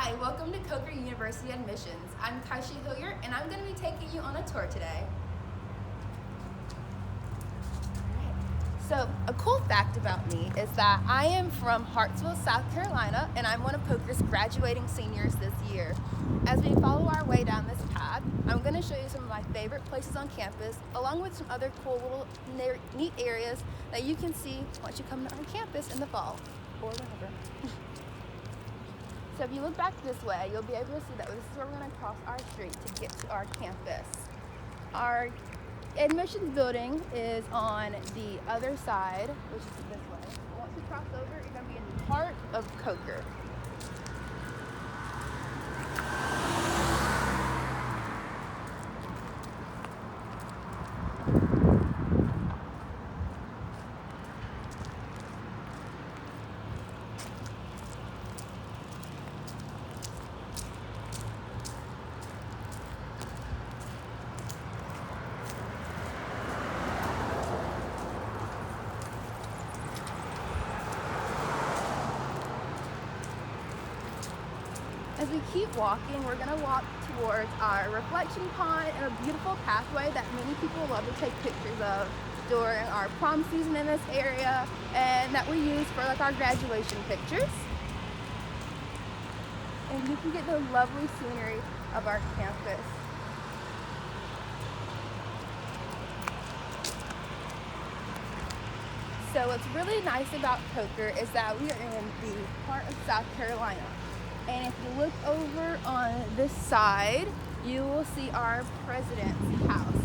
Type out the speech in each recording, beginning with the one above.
Hi, welcome to Cobra University Admissions. I'm Kiisha Hilliard and I'm going to be taking you on a tour today. So a cool fact about me is that I am from Hartsville, South Carolina, and I'm one of Cobra's graduating seniors this year. As we follow our way down this path, I'm going to show you some of my favorite places on campus, along with some other cool little neat areas that you can see once you come to our campus in the fall, or whenever. So if you look back this way, you'll be able to see that this is where we're going to cross our street to get to our campus. Our admissions building is on the other side, which is this way. Once you cross over, you're going to be in the heart of Coker. As we keep walking, we're going to walk towards our reflection pond and a beautiful pathway that many people love to take pictures of during our prom season in this area, and that we use for like our graduation pictures. And you can get the lovely scenery of our campus. So what's really nice about Coker is that we are in the heart of South Carolina. And if you look over on this side, you will see our president's house.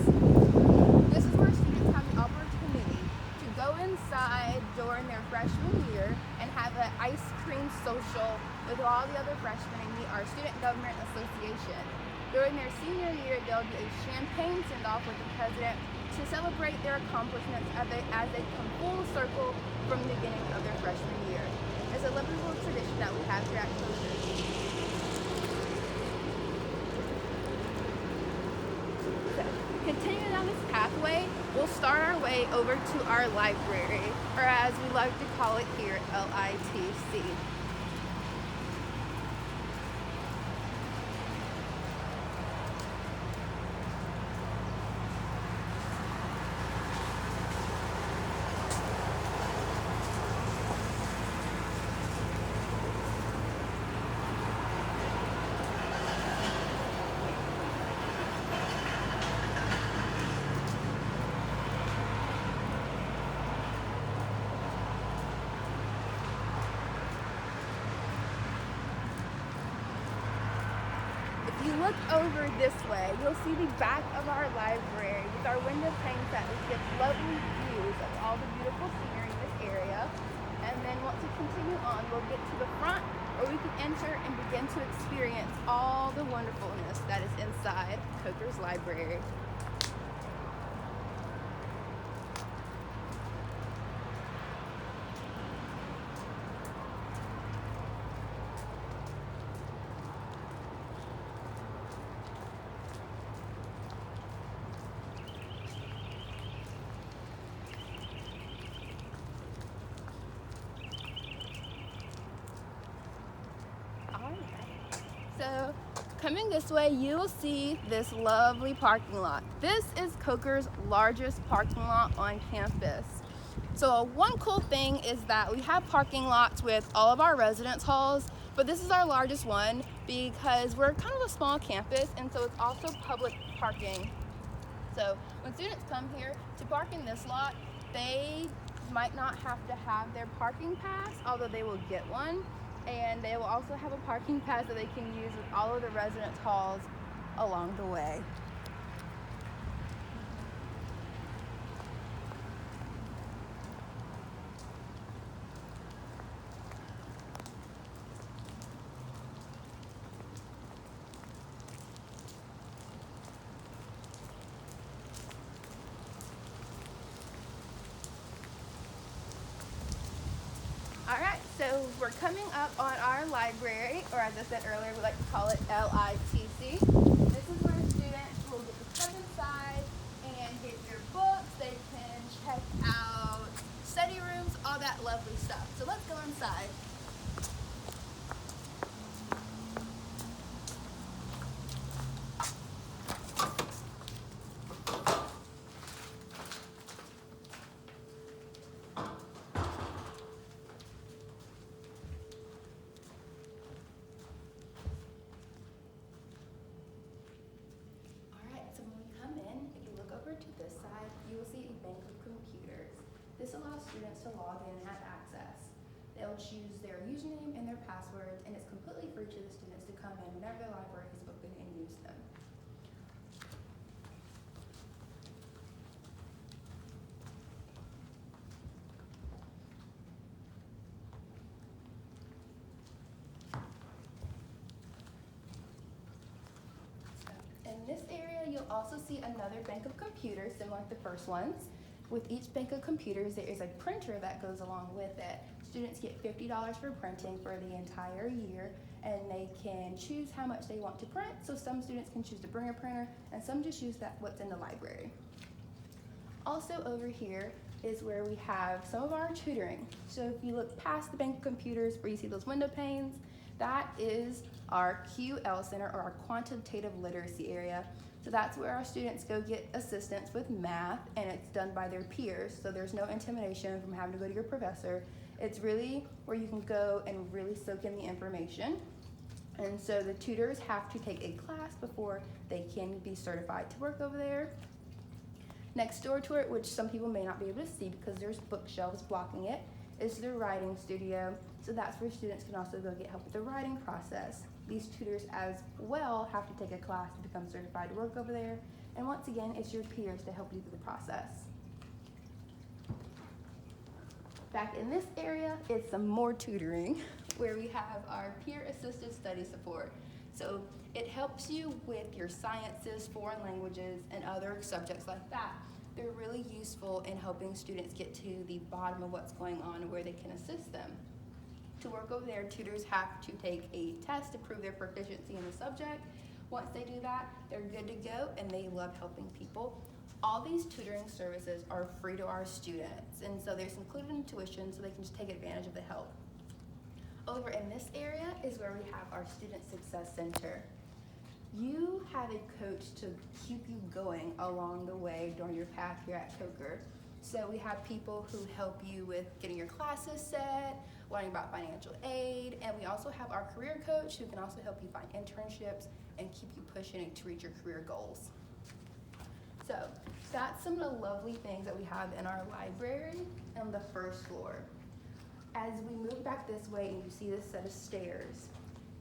This is where students have the opportunity to go inside during their freshman year and have an ice cream social with all the other freshmen and meet our Student Government Association. During their senior year, there'll be a champagne send-off with the president to celebrate their accomplishments as they come full circle from the beginning of their freshman year. It's a lovely little tradition that we have here at Coker. So, continuing down this pathway, we'll start our way over to our library, or as we like to call it here, LITC. If you look over this way, you'll see the back of our library with our window panes that give lovely views of all the beautiful scenery in this area. And then once we continue on, we'll get to the front where we can enter and begin to experience all the wonderfulness that is inside Coker's library. So coming this way, you will see this lovely parking lot. This is Coker's largest parking lot on campus. So one cool thing is that we have parking lots with all of our residence halls, but this is our largest one because we're kind of a small campus, and so it's also public parking. So when students come here to park in this lot, they might not have to have their parking pass, although they will get one. And they will also have a parking pass that they can use with all of the residence halls along the way. Alright, so we're coming up on our library, or as I said earlier, we like to call it LITC. This is where students will get to come inside and get your books. They can check out study rooms, all that lovely stuff. So let's go inside. to log in and have access. They'll choose their username and their passwords, and it's completely free to the students to come in whenever the library is open and use them. In this area, you'll also see another bank of computers similar to the first ones. With each bank of computers, there is a printer that goes along with it. Students get $50 for printing for the entire year, and they can choose how much they want to print. So some students can choose to bring a printer, and some just use what's in the library. Also over here is where we have some of our tutoring. So if you look past the bank of computers where you see those window panes, that is our QL Center, or our quantitative literacy area. So that's where our students go get assistance with math, and it's done by their peers. So there's no intimidation from having to go to your professor. It's really where you can go and really soak in the information. And so the tutors have to take a class before they can be certified to work over there. Next door to it, which some people may not be able to see because there's bookshelves blocking it, is the writing studio. So that's where students can also go get help with the writing process. These tutors as well have to take a class to become certified to work over there. And once again, it's your peers to help you through the process. Back in this area is some more tutoring where we have our peer-assisted study support. So it helps you with your sciences, foreign languages, and other subjects like that. They're really useful in helping students get to the bottom of what's going on and where they can assist them. To work over there, tutors have to take a test to prove their proficiency in the subject. Once they do that, they're good to go, and they love helping people. All these tutoring services are free to our students, and so there's included in tuition, so they can just take advantage of the help. Over in this area is where we have our Student Success Center. You have a coach to keep you going along the way during your path here at Coker. So we have people who help you with getting your classes set, learning about financial aid, and we also have our career coach who can also help you find internships and keep you pushing to reach your career goals. So that's some of the lovely things that we have in our library on the first floor. As we move back this way and you see this set of stairs,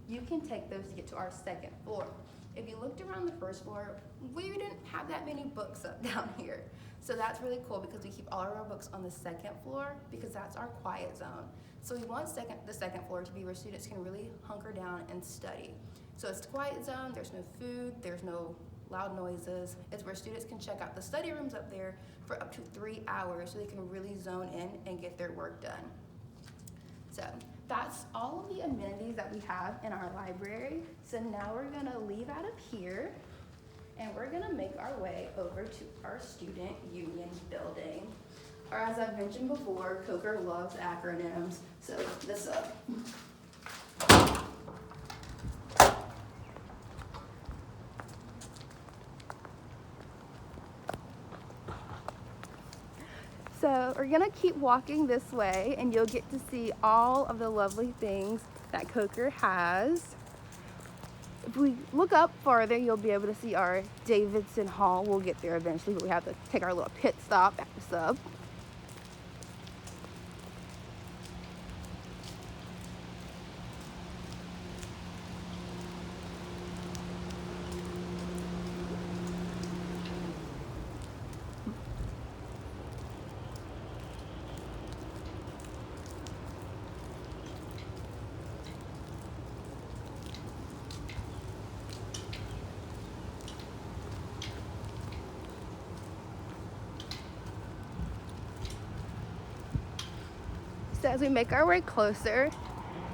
you can take those to get to our second floor. If you looked around the first floor, we didn't have that many books up down here. So that's really cool because we keep all of our books on the second floor because that's our quiet zone. So we want the second floor to be where students can really hunker down and study. So it's a quiet zone, there's no food, there's no loud noises. It's where students can check out the study rooms up there for up to 3 hours so they can really zone in and get their work done. So that's all of the amenities that we have in our library. So now we're gonna leave out of here and we're gonna make our way over to our student union building. Or as I've mentioned before, Coker loves acronyms, so look this up. So we're gonna keep walking this way and you'll get to see all of the lovely things that Coker has. If we look up farther, you'll be able to see our Davidson Hall. We'll get there eventually, but we have to take our little pit stop at the sub. So as we make our way closer,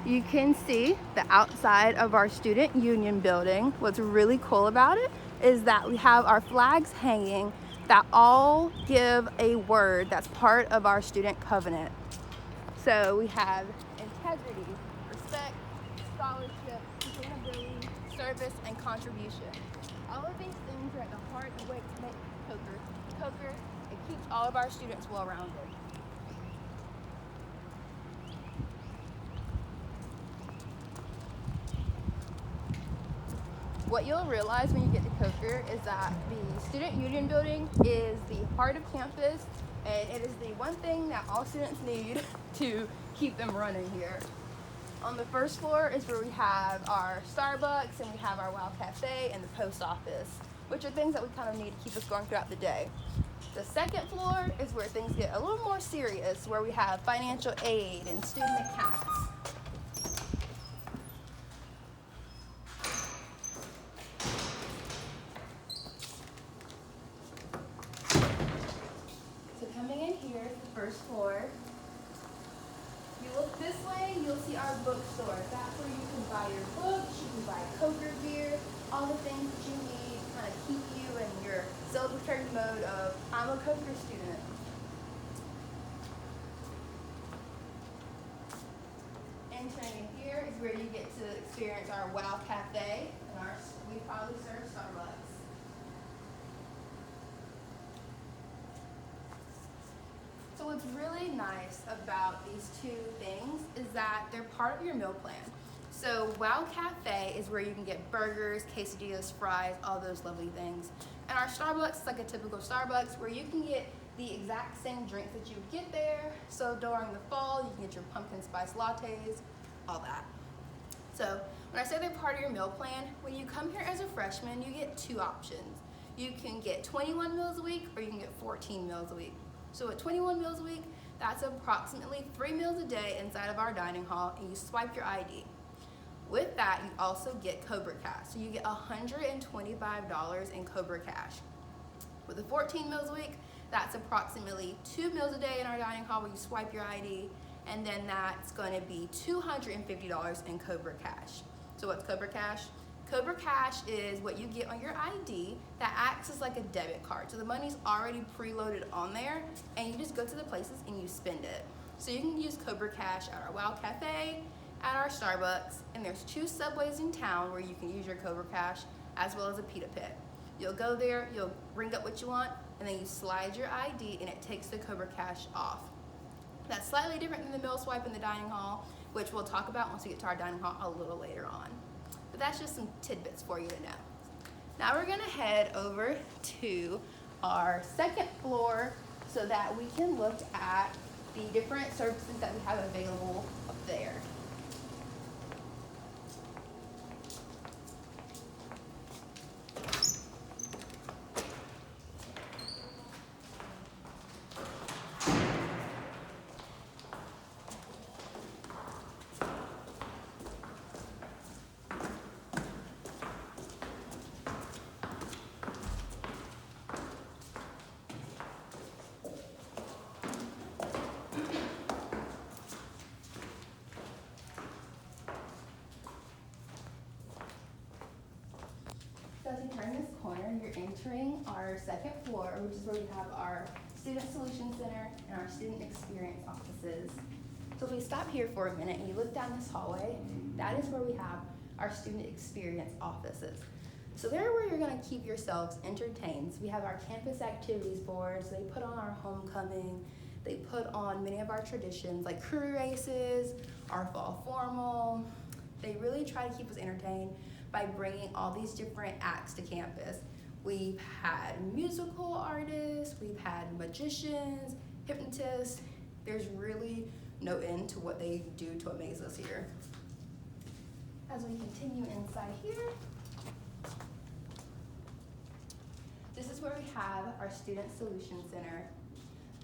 you can see the outside of our student union building. What's really cool about it is that we have our flags hanging that all give a word that's part of our student covenant. So we have integrity, respect, scholarship, sustainability, service, and contribution. All of these things are at the heart of what makes Coker. It keeps all of our students well-rounded. What you'll realize when you get to Coker is that the student union building is the heart of campus. And it is the one thing that all students need to keep them running here. On the first floor is where we have our Starbucks and we have our Wow Cafe and the post office, which are things that we kind of need to keep us going throughout the day. The second floor is where things get a little more serious, where we have financial aid and student accounts. So coming in here is the first floor. You look this way, you'll see our bookstore. That's where you can buy your books, you can buy Cobra beer, all the things that you need to kind of keep you in your celebratory mode of, I'm a Cobra student. Entering in here is where you get to experience our Wow Cafe, and we probably serve Starbucks. So what's really nice about these two things is that they're part of your meal plan. So Wow Cafe is where you can get burgers, quesadillas, fries, all those lovely things. And our Starbucks is like a typical Starbucks where you can get the exact same drinks that you would get there. So during the fall, you can get your pumpkin spice lattes, all that. So when I say they're part of your meal plan, when you come here as a freshman, you get two options. You can get 21 meals a week or you can get 14 meals a week. So at 21 meals a week, that's approximately 3 meals a day inside of our dining hall, and you swipe your ID. With that, you also get Cobra Cash. So you get $125 in Cobra Cash. With the 14 meals a week, that's approximately 2 meals a day in our dining hall where you swipe your ID, and then that's going to be $250 in Cobra Cash. So what's Cobra Cash? Cobra Cash is what you get on your ID that acts as like a debit card. So the money's already preloaded on there, and you just go to the places and you spend it. So you can use Cobra Cash at our Wow Cafe, at our Starbucks, and there's 2 Subways in town where you can use your Cobra Cash, as well as a pita pit. You'll go there, you'll ring up what you want, and then you slide your ID and it takes the Cobra Cash off. That's slightly different than the meal swipe in the dining hall, which we'll talk about once we get to our dining hall a little later on. But that's just some tidbits for you to know. Now we're gonna head over to our second floor so that we can look at the different services that we have available up there. So as you turn this corner, you're entering our second floor, which is where we have our Student Solution Center and our Student Experience offices. So if we stop here for a minute and you look down this hallway, that is where we have our Student Experience offices. So they're where you're gonna keep yourselves entertained. So we have our campus activities boards, they put on our homecoming, they put on many of our traditions like crew races, our fall formal. They really try to keep us entertained by bringing all these different acts to campus. We've had musical artists, we've had magicians, hypnotists. There's really no end to what they do to amaze us here. As we continue inside here, this is where we have our Student Solution Center.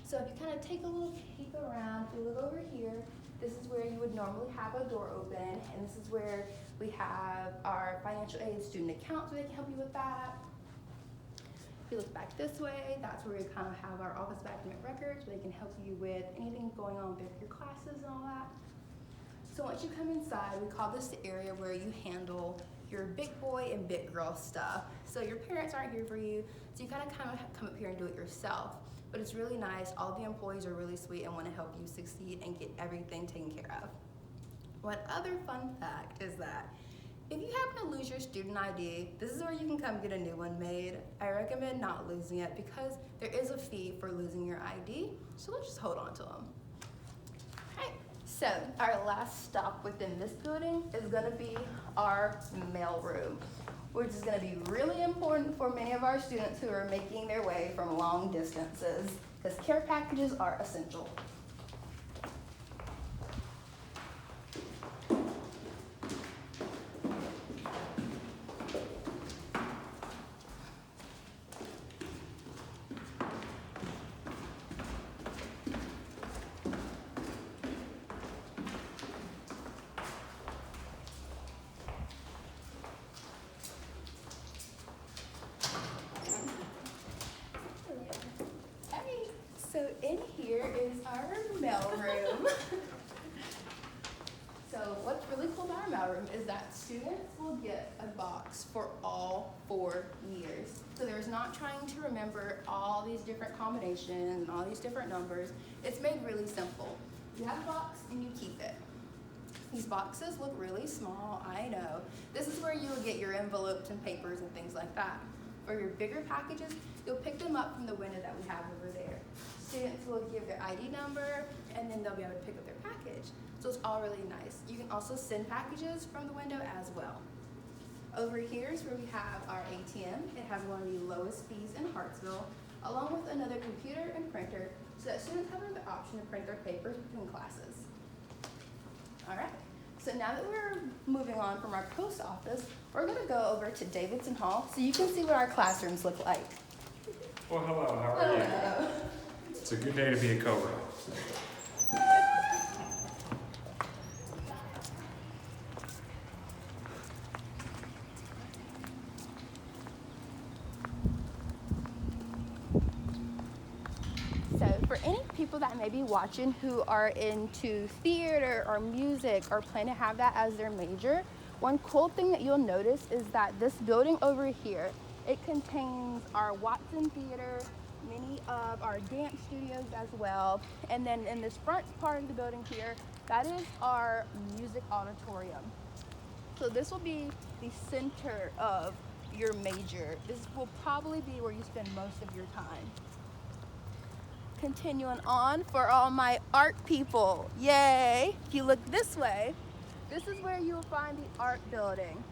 So if you kind of take a little peek around, if you look over here, this is where you would normally have a door open, and this is where we have our financial aid student account, so they can help you with that. If you look back this way, that's where we kind of have our office document records, where they can help you with anything going on with your classes and all that. So once you come inside, we call this the area where you handle your big boy and big girl stuff. So your parents aren't here for you, so you kind of come up here and do it yourself. But it's really nice. All the employees are really sweet and want to help you succeed and get everything taken care of. One other fun fact is that if you happen to lose your student ID, this is where you can come get a new one made. I recommend not losing it because there is a fee for losing your ID, so let's just hold on to them. Okay, so our last stop within this building is gonna be our mail room, which is gonna be really important for many of our students who are making their way from long distances. because care packages are essential. Hey, so in here is our mailroom. So what's really cool about our mailroom is that students will get a box for all 4 years. So there's not trying to remember all these different combinations and all these different numbers. It's made really simple. You have a box and you keep it. These boxes look really small, I know. This is where you will get your envelopes and papers and things like that. For your bigger packages, you'll pick them up from the window that we have over there. Students will give their ID number and then they'll be able to pick up their package. So it's all really nice. You can also send packages from the window as well. Over here is where we have our ATM. It has one of the lowest fees in Hartsville, along with another computer and printer, so that students have the option to print their papers between classes. All right, so now that we're moving on from our post office, we're gonna go over to Davidson Hall so you can see what our classrooms look like. Well, hello, how are you? Hello. It's a good day to be a Cobra. So for any people that may be watching who are into theater or music or plan to have that as their major, one cool thing that you'll notice is that this building over here, it contains our Watson Theater, many of our dance studios as well, and then in this front part of the building here, that is our music auditorium. So this will be the center of your major. This will probably be where you spend most of your time. Continuing on for all my art people, yay! If you look this way, this is where you will find the art building.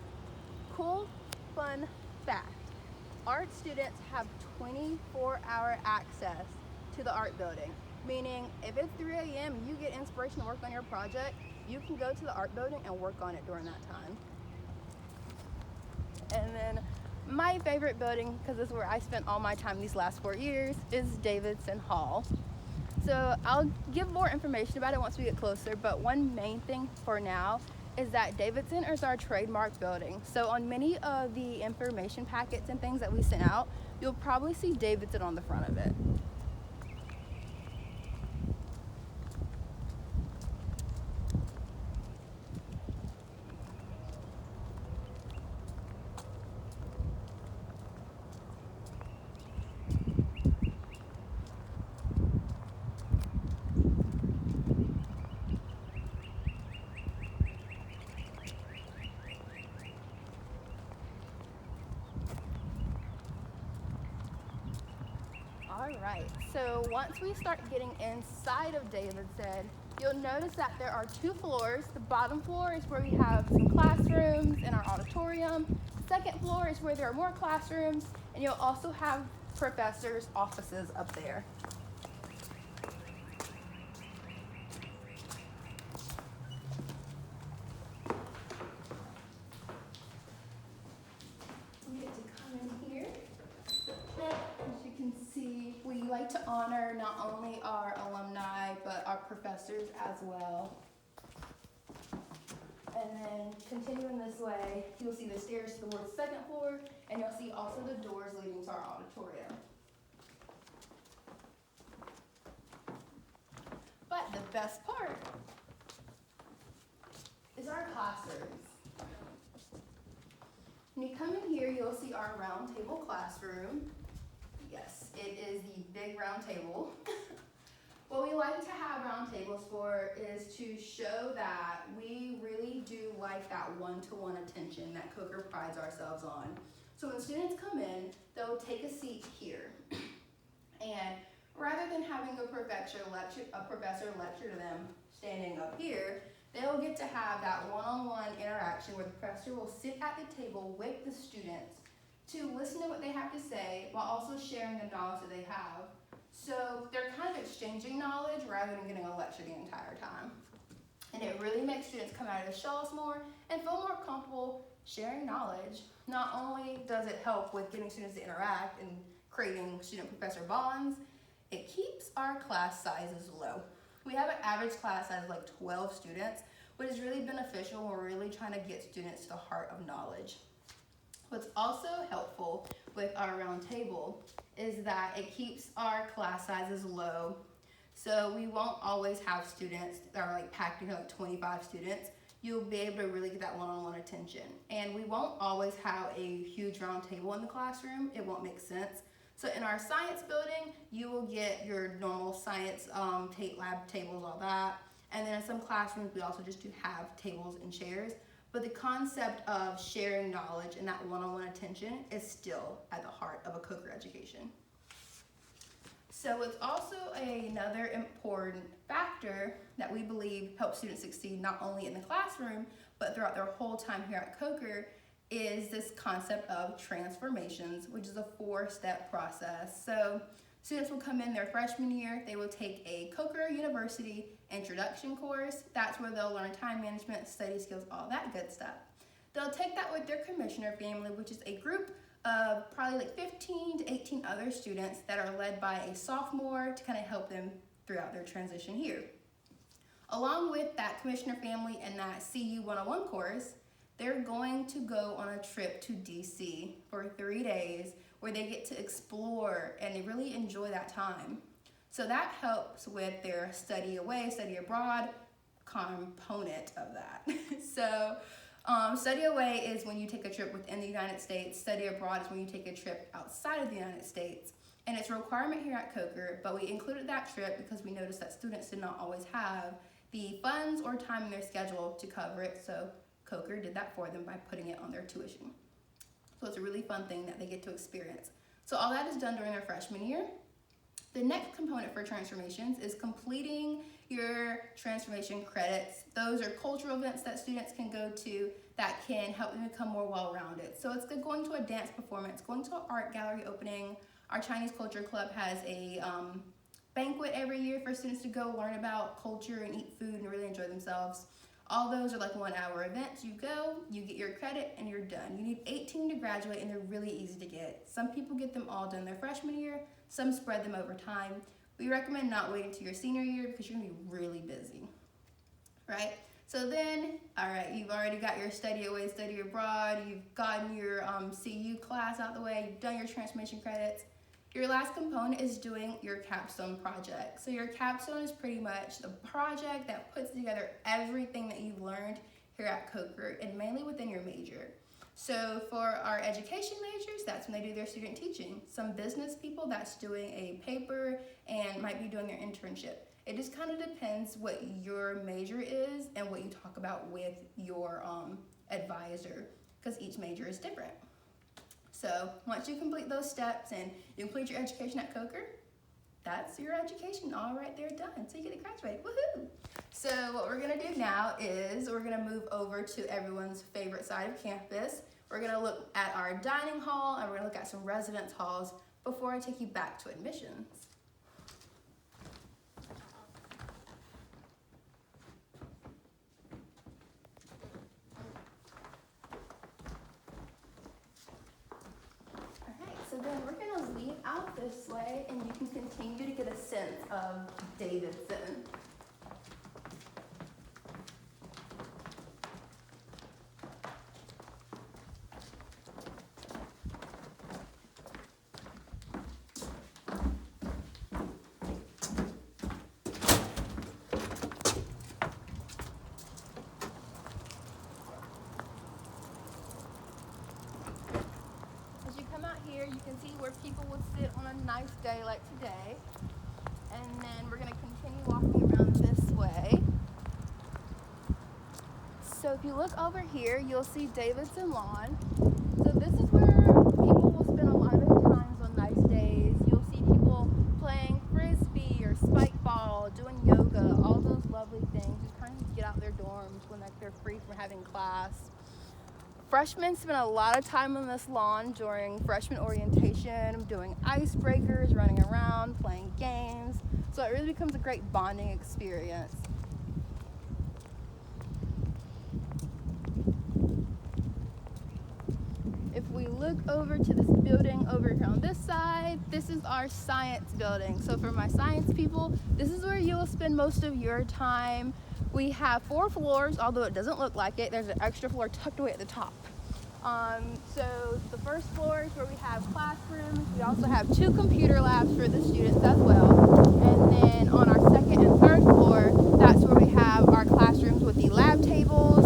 Cool, fun fact, art students have 24-hour access to the art building, meaning if it's 3 a.m. and you get inspiration to work on your project, you can go to the art building and work on it during that time. And then my favorite building, because this is where I spent all my time these last 4 years, is Davidson Hall. So I'll give more information about it once we get closer, but one main thing for now is that Davidson is our trademark building. So on many of the information packets and things that we sent out, you'll probably see Davidson on the front of it. All right, so once we start getting inside of Davidson, you'll notice that there are 2 floors. The bottom floor is where we have some classrooms and our auditorium. The second floor is where there are more classrooms, and you'll also have professors' offices up there. We get to come in here. As you can see, we like to honor not only our alumni, but our professors as well. And then continuing this way, you'll see the stairs towards the second floor, and you'll see also the doors leading to our auditorium. But the best part is our classrooms. When you come in here, you'll see our round table classroom. Yes, it is the big round table. What we like to have round tables for is to show that we really do like that one-to-one attention that Coker prides ourselves on. So when students come in, they'll take a seat here. And rather than having a professor lecture to them standing up here, they'll get to have that one-on-one interaction where the professor will sit at the table with the students to listen to what they have to say while also sharing the knowledge that they have. So they're kind of exchanging knowledge rather than getting a lecture the entire time. And it really makes students come out of the shells more and feel more comfortable sharing knowledge. Not only does it help with getting students to interact and creating student-professor bonds, it keeps our class sizes low. We have an average class size of like 12 students, which is really beneficial when we're really trying to get students to the heart of knowledge. What's also helpful with our round table is that it keeps our class sizes low. So we won't always have students that are like packed in like 25 students. You'll be able to really get that one-on-one attention. And we won't always have a huge round table in the classroom. It won't make sense. So in our science building, you will get your normal science lab tables, all that. And then in some classrooms, we also just do have tables and chairs. But the concept of sharing knowledge and that one-on-one attention is still at the heart of a Coker education. So it's also another important factor that we believe helps students succeed not only in the classroom, but throughout their whole time here at Coker, is this concept of transformations, which is a 4-step process. So students will come in their freshman year, they will take a Coker University introduction course. That's where they'll learn time management, study skills, all that good stuff. They'll take that with their commissioner family, which is a group of probably like 15 to 18 other students that are led by a sophomore to kind of help them throughout their transition here. Along with that commissioner family and that CU 101 course, they're going to go on a trip to DC for 3 days where they get to explore and they really enjoy that time. So that helps with their study away, study abroad component of that. So study away is when you take a trip within the United States. Study abroad is when you take a trip outside of the United States. And it's a requirement here at Coker, but we included that trip because we noticed that students did not always have the funds or time in their schedule to cover it. So Coker did that for them by putting it on their tuition. So it's a really fun thing that they get to experience. So all that is done during their freshman year. The next component for transformations is completing your transformation credits. Those are cultural events that students can go to that can help them become more well-rounded. So it's going to a dance performance, going to an art gallery opening. Our Chinese Culture Club has a banquet every year for students to go learn about culture and eat food and really enjoy themselves. All those are like 1-hour events. You go, you get your credit, and you're done. You need 18 to graduate, and they're really easy to get. Some people get them all done their freshman year. Some spread them over time. We recommend not waiting till your senior year because you're gonna be really busy, right? So then, all right, you've already got your study away, study abroad. You've gotten your CU class out the way. You've done your transformation credits. Your last component is doing your capstone project. So your capstone is pretty much the project that puts together everything that you've learned here at Coker and mainly within your major. So for our education majors, that's when they do their student teaching. Some business people, that's doing a paper and might be doing their internship. It just kind of depends what your major is and what you talk about with your advisor, because each major is different. So once you complete those steps and you complete your education at Coker, that's your education all right there done. So you get to graduate, woohoo! So what we're gonna do now is we're gonna move over to everyone's favorite side of campus. We're gonna look at our dining hall and we're gonna look at some residence halls before I take you back to admissions. So then we're gonna leave out this way and you can continue to get a sense of Davidson. You can see where people would sit on a nice day like today. And then we're going to continue walking around this way. So if you look over here, you'll see Davidson Lawn. So this is where people will spend a lot of their times on nice days. You'll see people playing frisbee or spike ball, doing yoga, all those lovely things. Just kind of get out their dorms when they're free from having class. Freshmen spend a lot of time on this lawn during freshman orientation, doing icebreakers, running around, playing games. So it really becomes a great bonding experience. If we look over to this building over here on this side, this is our science building. So for my science people, this is where you will spend most of your time. We have 4 floors, although it doesn't look like it. There's an extra floor tucked away at the top. So the first floor is where we have classrooms. We also have 2 computer labs for the students as well. And then on our second and third floor, that's where we have our classrooms with the lab tables.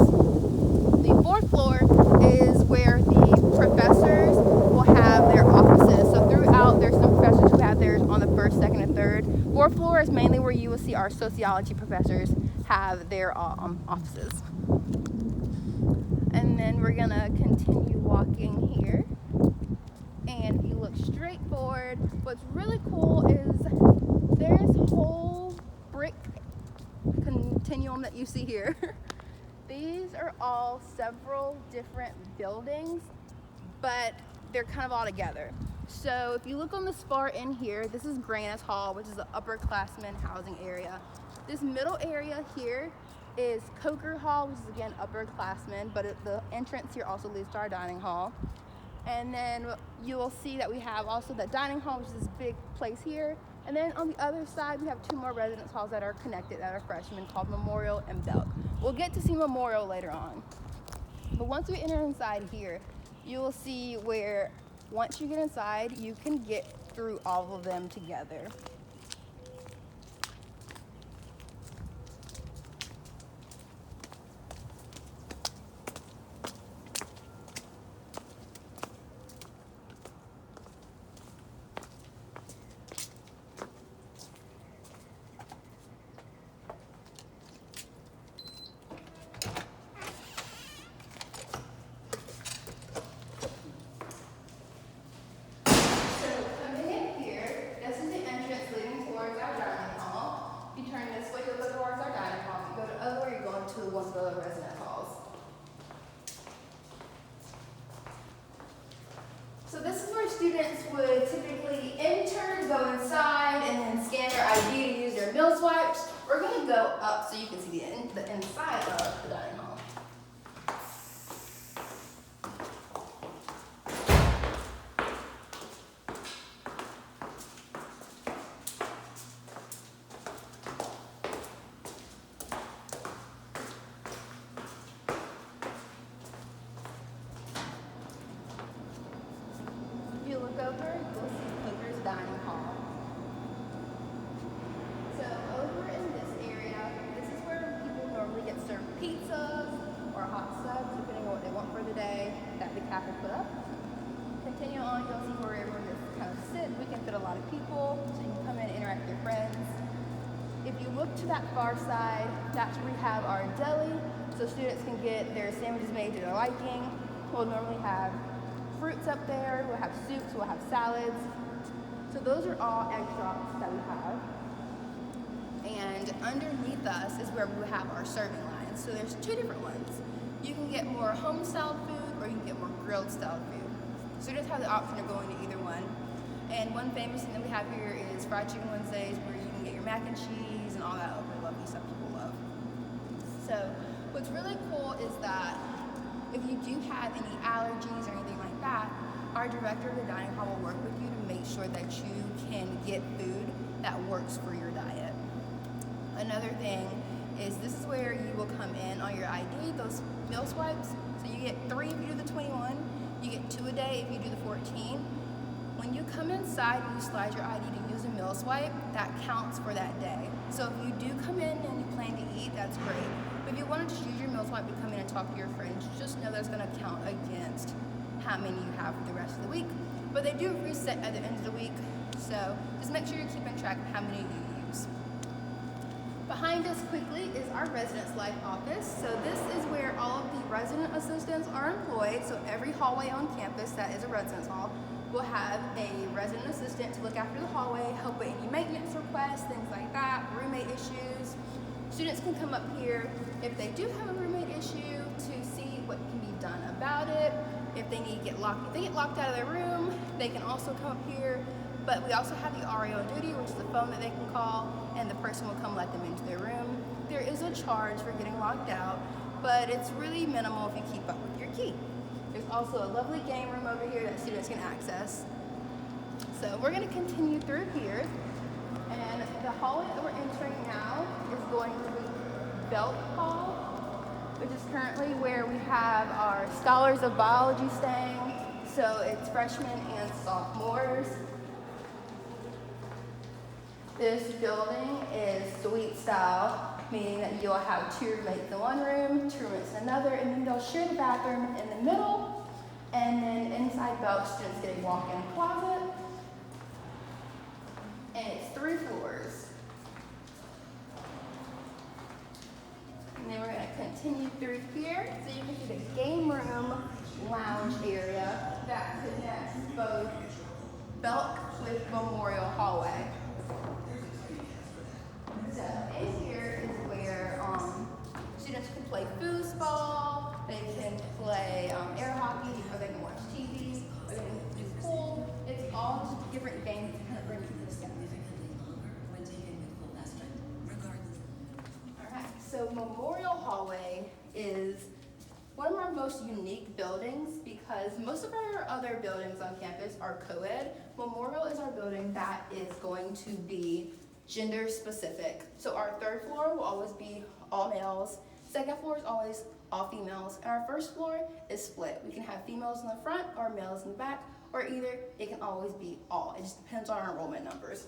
The fourth floor is where the professors will have their offices. So throughout, there's some professors who have theirs on the first, second, and third. Fourth floor is mainly where you will see our sociology professors have their offices. And then we're gonna continue walking here. And if you look straight forward, what's really cool is there's whole brick continuum that you see here. These are all several different buildings, but they're kind of all together. So if you look on this far end here, this is Grannis Hall, which is the upperclassmen housing area. This middle area here is Coker Hall, which is again upperclassmen, but the entrance here also leads to our dining hall. And then you will see that we have also the dining hall, which is this big place here. And then on the other side, we have 2 more residence halls that are connected that are freshmen called Memorial and Belk. We'll get to see Memorial later on. But once we enter inside here, you will see where once you get inside, you can get through all of them together. One of the resident halls. So this is where students would typically enter, go inside, and then scan their ID to use their meal swipes. We're going to go up so you can see the inside of the dining hall. Over, you'll see Coker's dining hall. So over in this area, this is where people normally get served pizzas or hot subs, depending on what they want for the day, that the cafe put up. Continue on, you'll see where everyone just kind of sit. We can fit a lot of people, so you can come in and interact with your friends. If you look to that far side, that's where we have our deli, so students can get their sandwiches made to their liking. We'll normally have fruits up there, we'll have soups, we'll have salads. So those are all egg drops that we have. And underneath us is where we have our serving lines. So there's 2 different ones. You can get more home-style food or you can get more grilled-style food. Students have the option of going to either one. And one famous thing that we have here is Fried Chicken Wednesdays, where you can get your mac and cheese and all that over lovely stuff people love. So what's really cool is that if you do have any allergies or anything like that, our director of the dining hall will work with you to make sure that you can get food that works for your diet. Another thing is this is where you will come in on your ID, those meal swipes. So you get 3 if you do the 21, you get 2 a day if you do the 14. When you come inside and you slide your ID to use a meal swipe, that counts for that day. So if you do come in and you plan to eat, that's great. But if you want to just use your meal swipe to come in and talk to your friends, just know that's going to count against how many you have for the rest of the week. But they do reset at the end of the week, so just make sure you're keeping track of how many you use. Behind us quickly is our residence life office. So this is where all of the resident assistants are employed. So every hallway on campus that is a residence hall will have a resident assistant to look after the hallway, help with any maintenance requests, things like that, roommate issues. Students can come up here if they do have a roommate issue to see what can be done about it. they need to get locked. If they get locked out of their room, they can also come up here. But we also have the RA on duty, which is the phone that they can call, and the person will come let them into their room. There is a charge for getting locked out, but it's really minimal if you keep up with your key. There's also a lovely game room over here that students can access. So we're going to continue through here, and the hallway that we're entering now is going to be Belt Hall, which is currently where we have our Scholars of Biology staying. So it's freshmen and sophomores. This building is suite style, meaning that you'll have 2 roommates in one room, 2 roommates in another, and then they'll share the bathroom in the middle. And then inside Belt, students get a walk-in closet. And it's 3 floors. And then we're going to continue through here, so you can see the game room lounge area that connects both Belk with Memorial Hallway. So in here is where students can play foosball, they can play air hockey, or they can watch TV, or they can do pool. It's all just different games to kind of bring you to this guy. Alright, so Memorial Hallway is one of our most unique buildings because most of our other buildings on campus are co-ed. Memorial is our building that is going to be gender specific. So our 3rd floor will always be all males, 2nd floor is always all females, and our 1st floor is split. We can have females in the front or males in the back, or either it can always be all. It just depends on our enrollment numbers.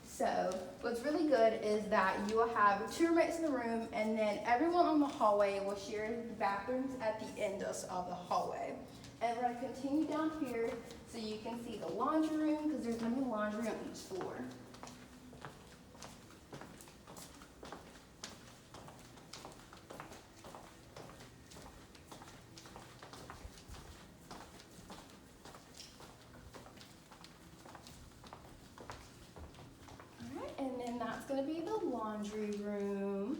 So what's really good is that you will have 2 roommates in the room, and then everyone on the hallway will share the bathrooms at the end of the hallway. And we're going to continue down here so you can see the laundry room, because there's going to be laundry on each floor. All right, and then that's going to be the laundry room.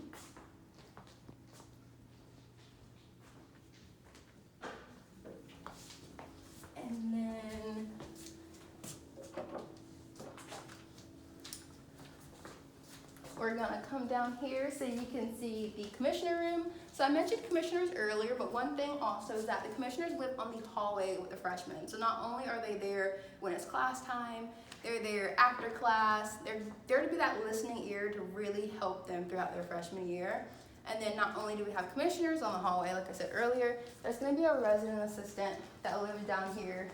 And then we're going to come down here so you can see the commissioner room. So I mentioned commissioners earlier, but one thing also is that the commissioners live on the hallway with the freshmen. So not only are they there when it's class time, they're there after class. They're there to be that listening ear to really help them throughout their freshman year. And then not only do we have commissioners on the hallway, like I said earlier, there's going to be a resident assistant that lives down here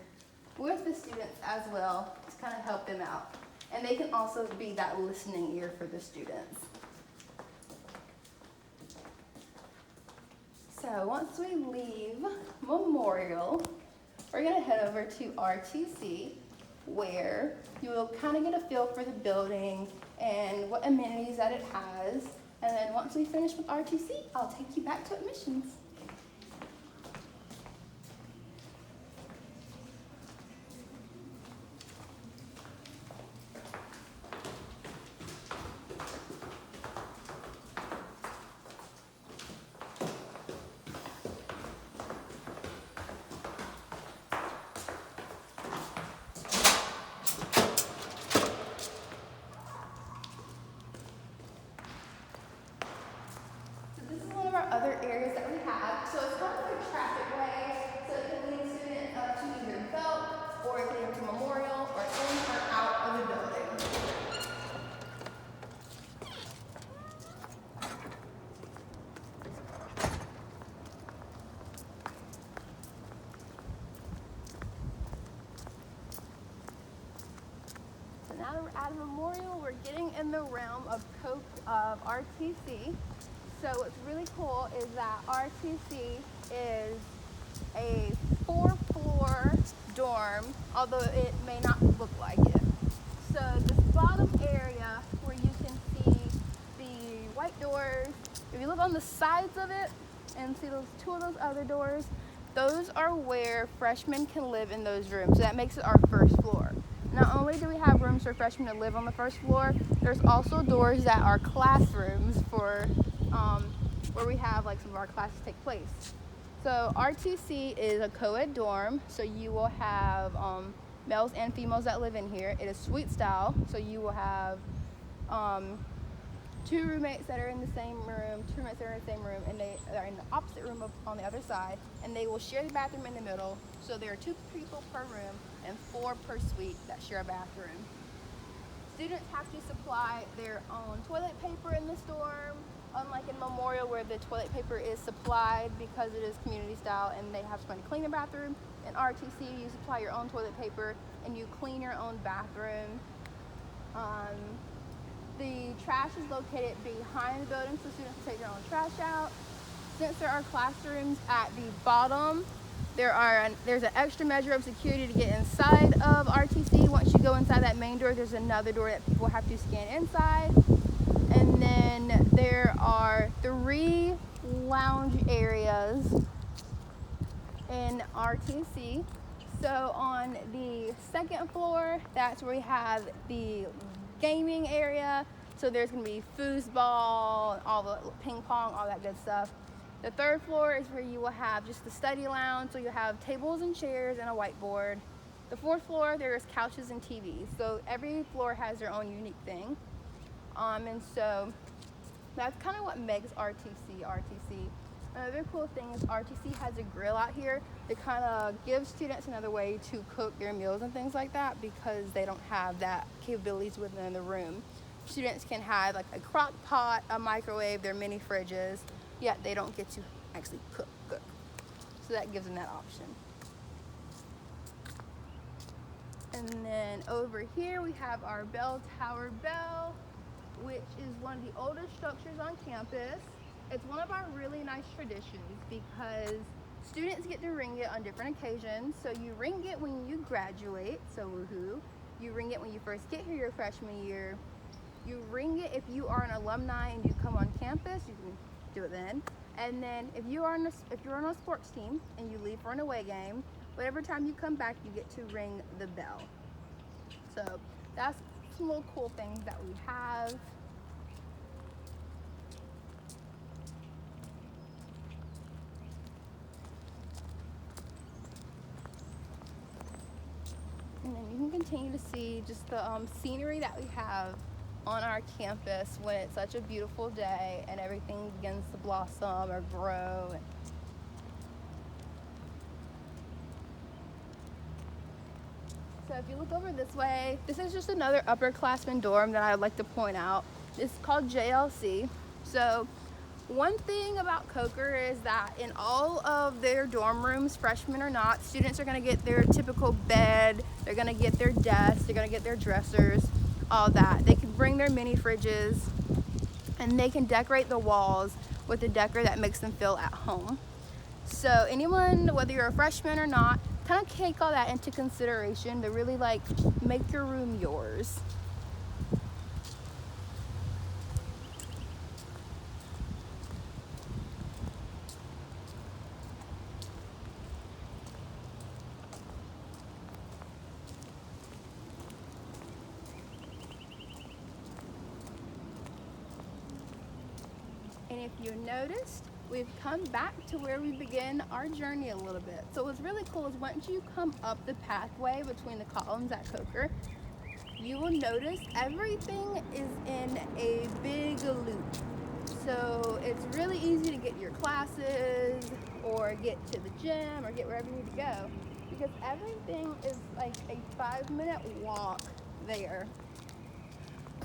with the students as well to kind of help them out. And they can also be that listening ear for the students. So once we leave Memorial, we're going to head over to RTC, where you will kind of get a feel for the building and what amenities that it has. And then once we finish with RTC, I'll take you back to admissions. Other areas that we have. So it's kind of like a traffic way, so it can lead students up to either Belt or it can go to Memorial or in or out of the building. So now that we're at Memorial, we're getting in the realm of RTC. So what's really cool is that RTC is a 4-floor dorm, although it may not look like it. So this bottom area where you can see the white doors, if you look on the sides of it and see those 2 of those other doors, those are where freshmen can live in those rooms. So that makes it our 1st floor. Not only do we have rooms for freshmen to live on the 1st floor, there's also doors that are classrooms for where we have like some of our classes take place. So RTC is a co-ed dorm, so you will have males and females that live in here. It is suite style, so you will have two roommates that are in the same room, two roommates that are in the same room, and they are in the opposite room on the other side, and they will share the bathroom in the middle. So there are 2 people per room and 4 per suite that share a bathroom. Students have to supply their own toilet paper in this dorm, unlike in Memorial where the toilet paper is supplied because it is community style and they have somebody clean their bathroom. In RTC, you supply your own toilet paper and you clean your own bathroom. The trash is located behind the building, so students can take their own trash out. Since there are classrooms at the bottom, there's an extra measure of security to get inside of RTC. Once you go inside that main door, there's another door that people have to scan inside. And then there are 3 lounge areas in RTC. So on the 2nd floor, that's where we have the gaming area. So there's gonna be foosball, all the ping pong, all that good stuff. The 3rd floor is where you will have just the study lounge. So you'll have tables and chairs and a whiteboard. The 4th floor, there's couches and TVs. So every floor has their own unique thing. And so that's kind of what makes RTC. Another cool thing is RTC has a grill out here that kind of gives students another way to cook their meals and things like that because they don't have that capabilities within the room. Students can have like a crock pot, a microwave, their mini fridges, yet they don't get to actually cook. So that gives them that option. And then over here we have our bell tower bell, which is one of the oldest structures on campus. It's one of our really nice traditions because students get to ring it on different occasions. So you ring it when you graduate, so woohoo. You ring it when you first get here your freshman year. You ring it if you are an alumni and you come on campus, you can do it then. And then if you're on a sports team and you leave for an away game, whatever time you come back, you get to ring the bell. So that's some little cool things that we have. And then you can continue to see just the scenery that we have on our campus when it's such a beautiful day and everything begins to blossom or grow. So if you look over this way, this is just another upperclassman dorm that I would like to point out. It's called JLC. So one thing about Coker is that in all of their dorm rooms, freshmen or not, students are going to get their typical bed, they're going to get their desks, they're going to get their dressers, all that. They can bring their mini fridges and they can decorate the walls with a decor that makes them feel at home. So anyone, whether you're a freshman or not, kind of take all that into consideration to really like make your room yours. And if you noticed, we've come back to where we begin our journey a little bit. So what's really cool is once you come up the pathway between the columns at Coker, you will notice everything is in a big loop. So it's really easy to get your classes or get to the gym or get wherever you need to go because everything is like a 5-minute walk there.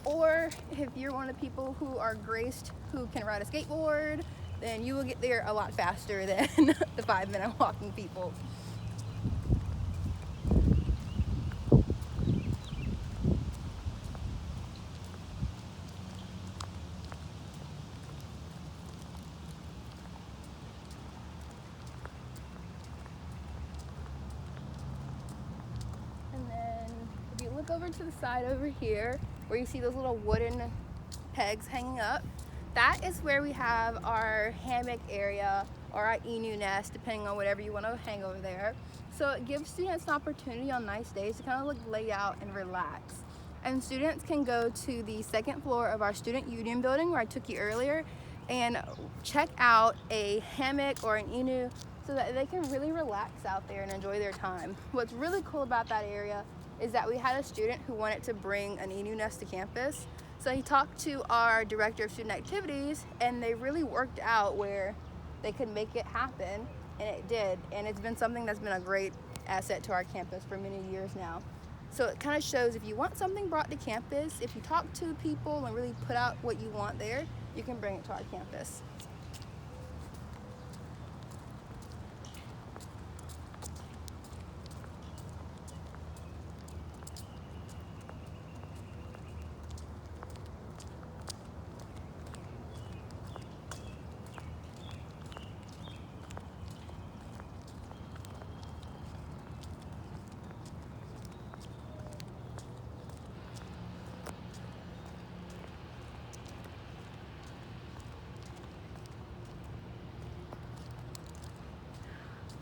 Or if you're one of the people who are graced who can ride a skateboard, then you will get there a lot faster than the 5-minute walking people. And then if you look over to the side over here, where you see those little wooden pegs hanging up, that is where we have our hammock area or our emu nest, depending on whatever you want to hang over there. So it gives students an opportunity on nice days to kind of like lay out and relax. And students can go to the 2nd floor of our student union building where I took you earlier and check out a hammock or an emu so that they can really relax out there and enjoy their time. What's really cool about that area is that we had a student who wanted to bring an emu nest to campus. So he talked to our director of student activities, and they really worked out where they could make it happen, and it did. And it's been something that's been a great asset to our campus for many years now. So it kind of shows if you want something brought to campus, if you talk to people and really put out what you want there, you can bring it to our campus.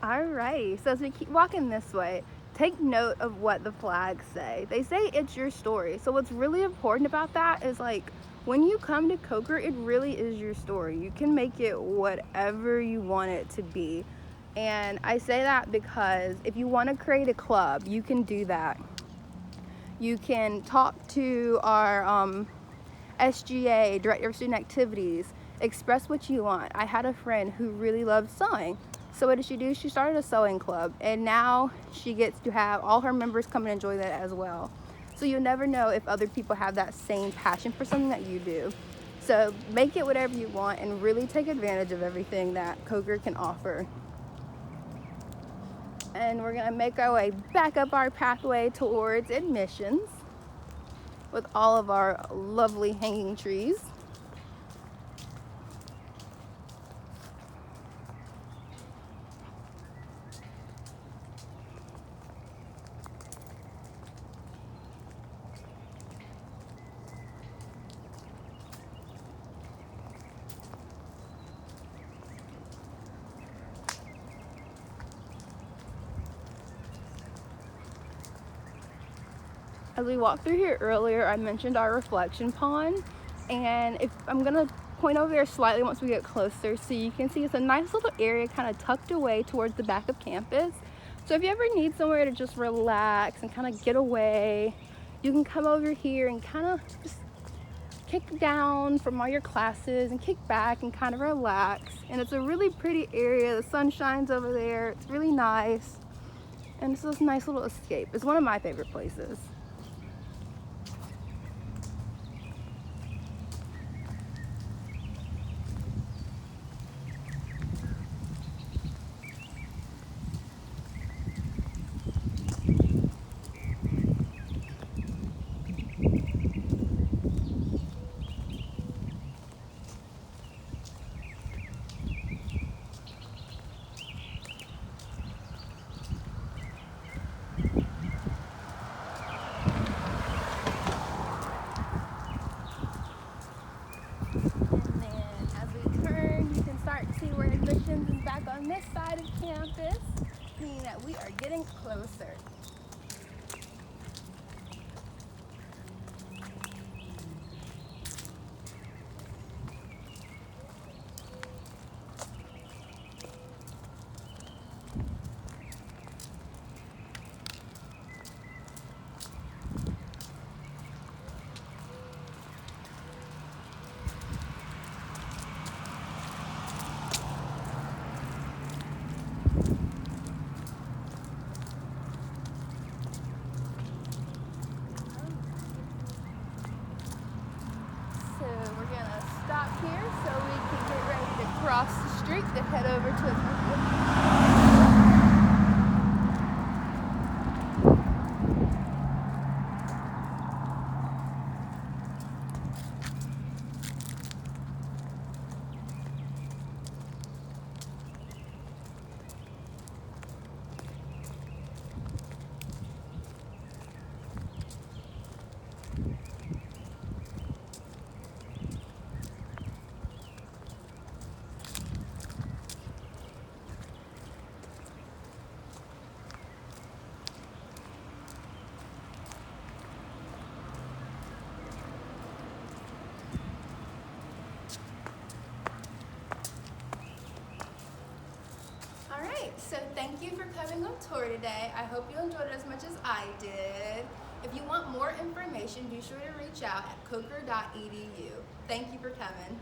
Alright, so as we keep walking this way, take note of what the flags say. They say it's your story. So what's really important about that is, like, when you come to Cobra, it really is your story. You can make it whatever you want it to be. And I say that because if you want to create a club, you can do that. You can talk to our SGA, Director of Student Activities, express what you want. I had a friend who really loved sewing. So what did she do? She started a sewing club, and now she gets to have all her members come and enjoy that as well. So you'll never know if other people have that same passion for something that you do. So make it whatever you want and really take advantage of everything that Cobra can offer. And we're gonna make our way back up our pathway towards admissions with all of our lovely hanging trees. As we walked through here earlier, I mentioned our reflection pond, and if I'm gonna point over there slightly once we get closer so you can see it's a nice little area kind of tucked away towards the back of campus. So if you ever need somewhere to just relax and kind of get away, you can come over here and kind of just kick down from all your classes and kick back and kind of relax. And it's a really pretty area. The sun shines over there. It's really nice. And it's just a nice little escape. It's one of my favorite places. Admissions is back on this side of campus, meaning that we are getting closer. Stop here so we can get ready to cross the street to head over to a so thank you for coming on tour today. I hope you enjoyed it as much as I did. If you want more information, be sure to reach out at coker.edu. Thank you for coming.